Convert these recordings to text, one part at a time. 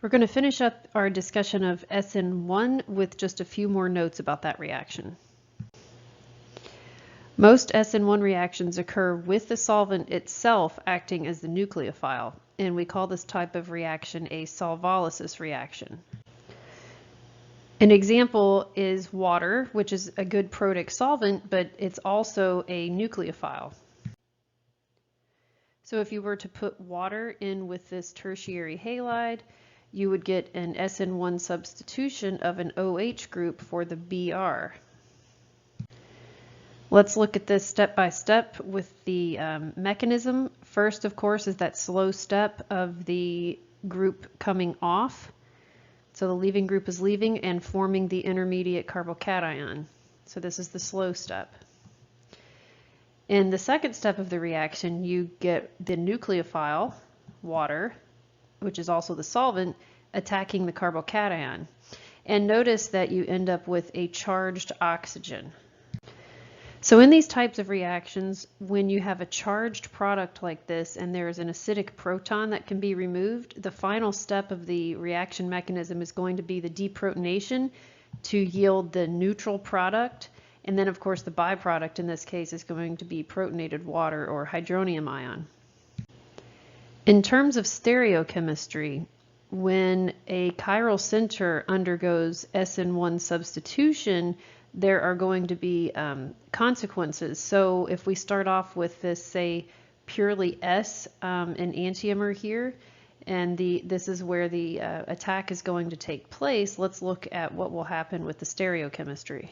We're going to finish up our discussion of SN1 with just a few more notes about that reaction. Most SN1 reactions occur with the solvent itself acting as the nucleophile, and we call this type of reaction a solvolysis reaction. An example is water, which is a good protic solvent, but it's also a nucleophile. So if you were to put water in with this tertiary halide, you would get an SN1 substitution of an OH group for the Br. Let's look at this step by step with the mechanism. First, of course, is that slow step of the group coming off. So the leaving group is leaving and forming the intermediate carbocation. So this is the slow step. In the second step of the reaction, you get the nucleophile, water, which is also the solvent, attacking the carbocation. And notice that you end up with a charged oxygen. So in these types of reactions, when you have a charged product like this and there is an acidic proton that can be removed, the final step of the reaction mechanism is going to be the deprotonation to yield the neutral product. And then, of course, the byproduct in this case is going to be protonated water or hydronium ion. In terms of stereochemistry, when a chiral center undergoes SN1 substitution, there are going to be consequences. So if we start off with this, say, purely S enantiomer here, and this is where the attack is going to take place, let's look at what will happen with the stereochemistry.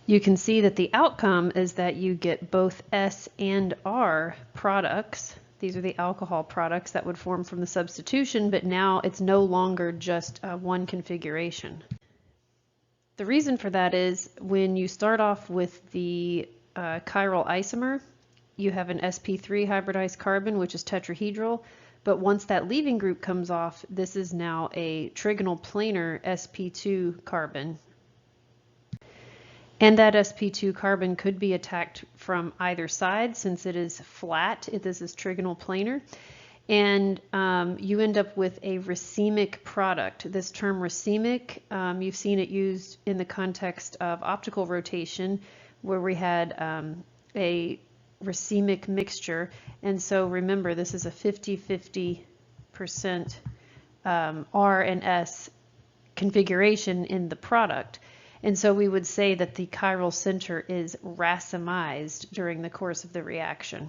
You can see that the outcome is that you get both S and R products. These are the alcohol products that would form from the substitution, but now it's no longer just one configuration. The reason for that is when you start off with the chiral isomer, you have an sp3 hybridized carbon, which is tetrahedral, but once that leaving group comes off, this is now a trigonal planar sp2 carbon. And that sp2 carbon could be attacked from either side since it is flat. This is trigonal planar. And you end up with a racemic product. This term racemic, you've seen it used in the context of optical rotation where we had a racemic mixture. And so remember, this is a 50-50% R and S configuration in the product. And so we would say that the chiral center is racemized during the course of the reaction.